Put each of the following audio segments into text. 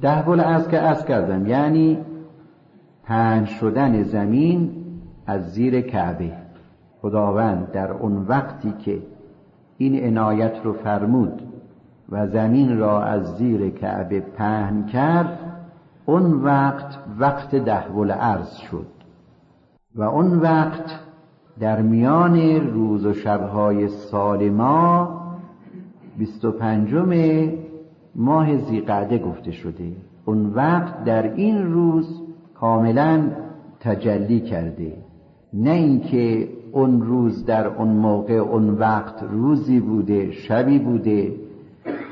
10 العرض که عرض کردم یعنی پهن شدن زمین از زیر کعبه. خداوند در اون وقتی که این عنایت رو فرمود و زمین را از زیر کعبه پهن کرد، اون وقت 10 العرض شد و اون وقت در میان روز و شبهای سال ما 25 ماه ذی‌قعده گفته شده. اون وقت در این روز کاملا تجلی کرده، نه اینکه اون روز در اون موقع اون وقت روزی بوده، شبی بوده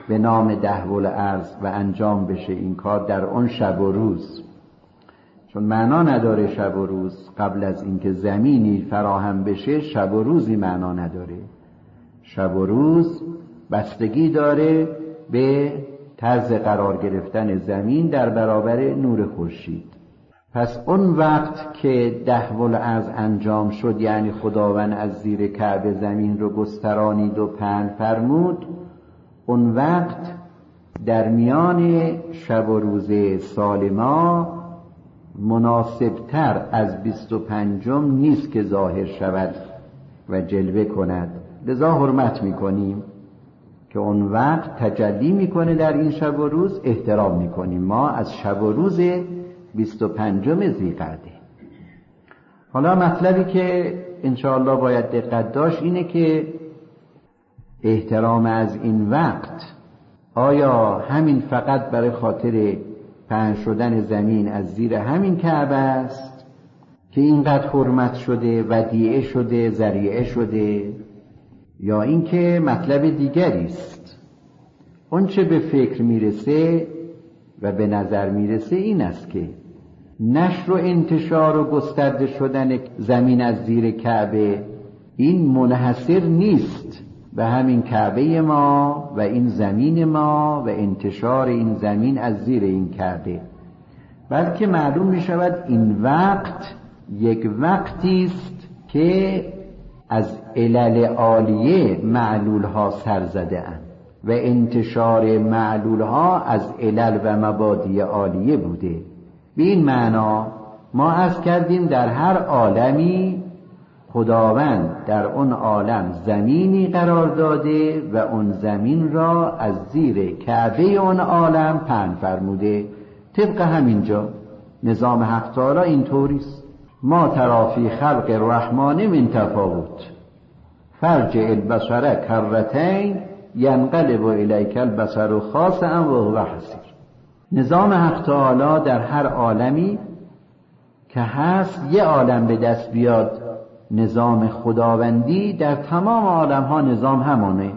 به نام 10 العرض و انجام بشه این کار در اون شب و روز، چون معنا نداره شب و روز. قبل از اینکه زمینی فراهم بشه شب و روزی معنا نداره. شب و روز بستگی داره به طرز قرار گرفتن زمین در برابر نور خورشید. پس اون وقت که 10 العرض انجام شد، یعنی خداوند از زیر کعبه زمین رو گسترانید و پهن فرمود، اون وقت در میان شب و روز سال ما مناسبتر از 25 نیست که ظاهر شود و جلوه کند. لذا حرمت میکنیم که اون وقت تجلی میکنه در این شب و روز، احترام میکنیم ما از شب و روز 25 ذی‌قعده. حالا مطلبی که انشاءالله باید دقت داشت اینه که احترام از این وقت آیا همین فقط برای خاطر پهن شدن زمین از زیر همین کعبه است که اینقدر حرمت شده، ودیعه شده، ذریعه شده، یا اینکه مطلب دیگری است؟ اون چه به فکر میرسه و به نظر میرسه این است که نشر و انتشار و گسترده شدن زمین از زیر کعبه این منحصر نیست به همین کعبه ما و این زمین ما و انتشار این زمین از زیر این کعبه، بلکه معلوم می شود این وقت یک وقتی است که از علل عالیه معلول ها سر زده اند و انتشار معلول ها از علل و مبادی عالیه بوده. به این معنا ما عرض کردیم در هر عالمی خداوند در اون عالم زمینی قرار داده و اون زمین را از زیر کعبه اون عالم پهن فرموده. طبق همینجا نظام حق تعالی اینطوریست: ما تری فی خلق الرحمن من تفاوت فرجع البصر کرتین ینقلب الیک البصر خاسئا و هو حسیر. نظام حق تعالی در هر عالمی که هست یه عالم به دست بیاد، نظام خداوندی در تمام عالم ها نظام همانه.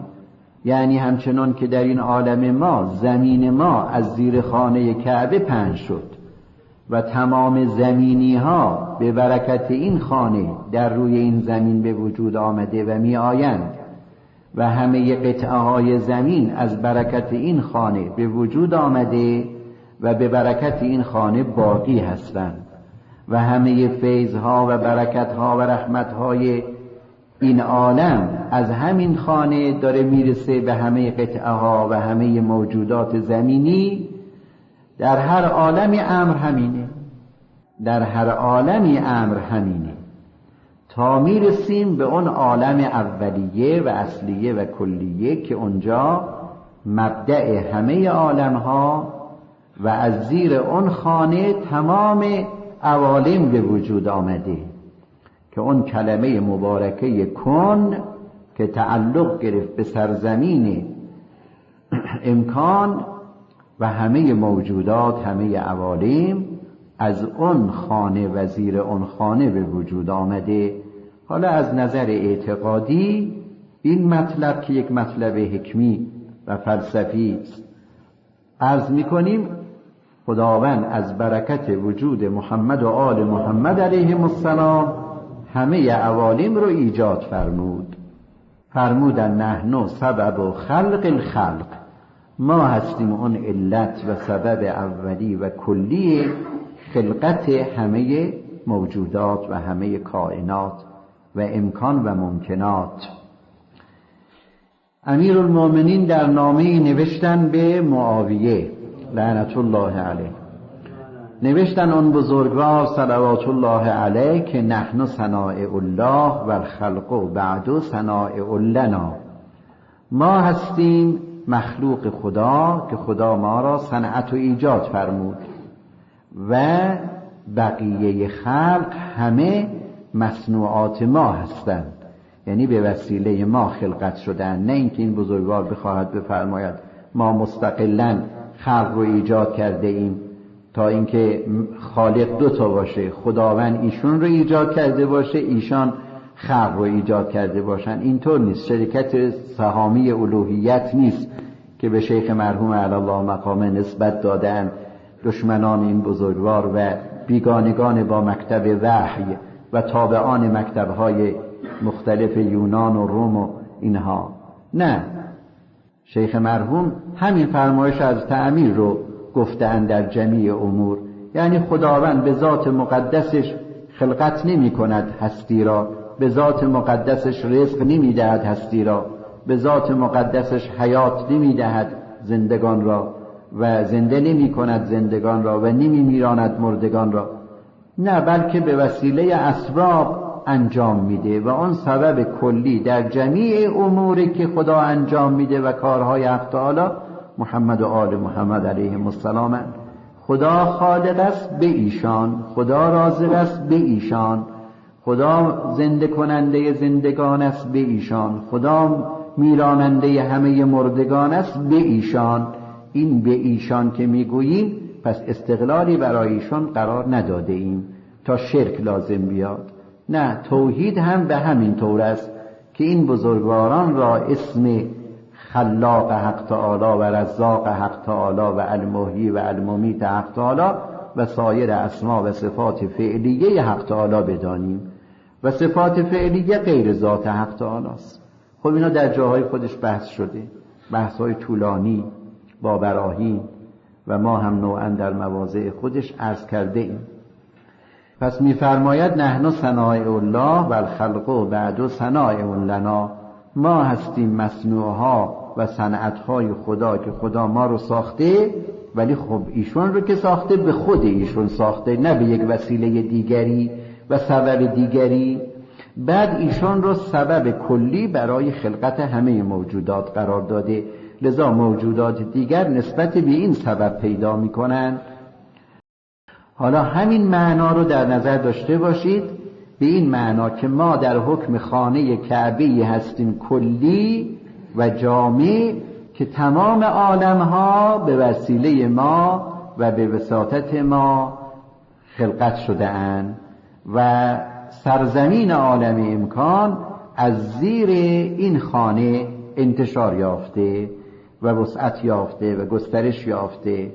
یعنی همچنان که در این عالم ما زمین ما از زیر خانه کعبه پهن شد و تمام زمینی ها به برکت این خانه در روی این زمین به وجود آمده و می آیند و همه قطعه های زمین از برکت این خانه به وجود آمده و به برکت این خانه باقی هستند و همه فیضها و برکتها و رحمتهای این عالم از همین خانه داره میرسه به همه قطعه ها و همه موجودات زمینی. در هر عالمی امر همینه، در هر عالمی امر همینه، تا میرسیم به اون عالم اولیه و اصلیه و کلیه که اونجا مبدأ همه عالم ها و از زیر اون خانه تمام عوالم به وجود آمده، که اون کلمه مبارکه کن که تعلق گرفت به سرزمین امکان و همه موجودات، همه عوالم از اون خانه و زیر اون خانه به وجود آمده. حالا از نظر اعتقادی این مطلب که یک مطلب حکمی و فلسفی است، عرض می‌کنیم خداوند از برکت وجود محمد و آل محمد علیهم السلام همه عوالم رو ایجاد فرمودن نحن سبب خلق الخلق، ما هستیم اون علت و سبب اولی و کلی خلقت همه موجودات و همه کائنات و امکان و ممکنات. امیرالمومنین در نامه‌ای نوشتن به معاویه لعنت الله علیه. نوشتن اون بزرگوار صلوات الله علیه که نحن صنایع الله و الخلق بعد صنایع لنا، ما هستیم مخلوق خدا که خدا ما را صنعت و ایجاد فرمود و بقیه خلق همه مصنوعات ما هستند، یعنی به وسیله ما خلقت شدن. نه اینکه این بزرگوار بخواهد بفرماید ما مستقلاً خلق رو ایجاد کرده ایم تا اینکه خالق دو تا باشه، خداوند ایشون رو ایجاد کرده باشه، ایشان خلق رو ایجاد کرده باشن. اینطور نیست، شرکت سهامی الوهیت نیست که به شیخ مرحوم علی الله مقامه نسبت دادن دشمنان این بزرگوار و بیگانگان با مکتب وحی و تابعان مکتب‌های مختلف یونان و روم و اینها. نه، شیخ مرحوم همین فرمایش از تعمیر رو گفتن در جمیع امور، یعنی خداوند به ذات مقدسش خلقت نمی کند هستی را، به ذات مقدسش رزق نمی دهد هستی را، به ذات مقدسش حیات نمی دهد زندگان را و زنده نمی کند زندگان را و نمی میراند مردگان را. نه، بلکه به وسیله اسباب انجام میده و اون سبب کلی در جمیع اموری که خدا انجام میده و کارهای حق تعالی محمد و آل محمد علیهم السلام. خدا خالق است به ایشان، خدا رازق است به ایشان، خدا زنده کننده زندگان است به ایشان، خدا میراننده همه مردگان است به ایشان. این به ایشان که میگوییم پس استقلالی برای ایشان قرار نداده ایم تا شرک لازم بیاد. نه، توحید هم به همین طور است که این بزرگواران را اسم خلاق حق تعالی و رزاق حق تعالی و المحیی و الممیت حق تعالی و سایر اسما و صفات فعلیه حق تعالی بدانیم و صفات فعلیه غیر ذات حق تعالی است. خب اینا در جاهای خودش بحث شده، بحث‌های طولانی با براهین و ما هم نوعا در مواضع خودش عرض کرده ایم. پس می‌فرماید نحن صنایع الله و الخلق بعد صنایع لنا، ما هستیم مصنوعها و صنعت‌های خدا که خدا ما رو ساخته، ولی خب ایشون رو که ساخته به خود ایشون ساخته، نه به یک وسیله دیگری و سبب دیگری. بعد ایشون رو سبب کلی برای خلقت همه موجودات قرار داده، لذا موجودات دیگر نسبت به این سبب پیدا می‌کنند. حالا همین معنا رو در نظر داشته باشید، به این معنا که ما در حکم خانه کعبه هستیم کلی و جامع که تمام عالمها به وسیله ما و به وساطت ما خلقت شده اند و سرزمین عالم امکان از زیر این خانه انتشار یافته و وسعت یافته و گسترش یافته.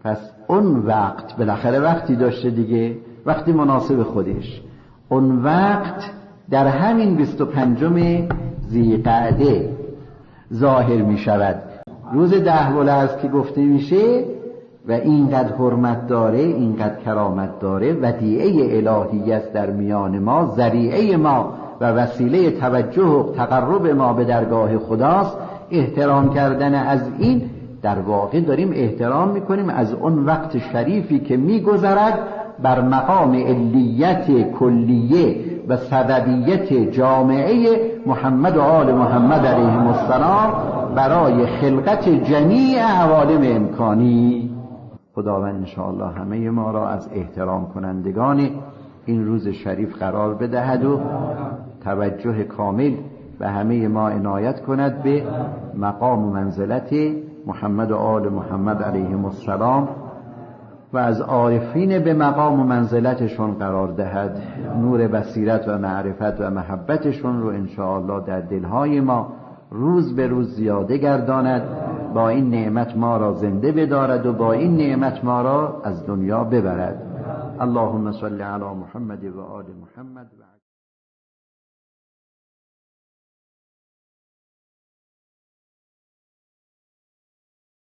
پس اون وقت بالاخره وقتی داشته دیگه، وقتی مناسب خودش، اون وقت در همین 25 ذی‌قعده ظاهر می شود. روز 10 است که گفته میشه و اینقدر حرمت داره، اینقدر کرامت داره، ودیعه الهی است در میان ما، ذریعه ما و وسیله توجه و تقرب ما به درگاه خداست. احترام کردن از این در واقع داریم احترام میکنیم از اون وقت شریفی که میگذرد بر مقام علیت کلیه و سببیت جامعه محمد و آل محمد علیهم السلام برای خلقت جمیع عوالم امکانی. خداوند انشاءالله همه ما را از احترام کنندگان این روز شریف قرار بدهد و توجه کامل به همه ما عنایت کند به مقام و منزلت محمد و آل محمد علیهم السلام و از عارفین به مقام و منزلتشون قرار دهد. نور بصیرت و معرفت و محبتشون رو انشاءالله در دلهای ما روز به روز زیاده گرداند، با این نعمت ما را زنده بدارد و با این نعمت ما را از دنیا ببرد. اللهم صل علی محمد و آل محمد.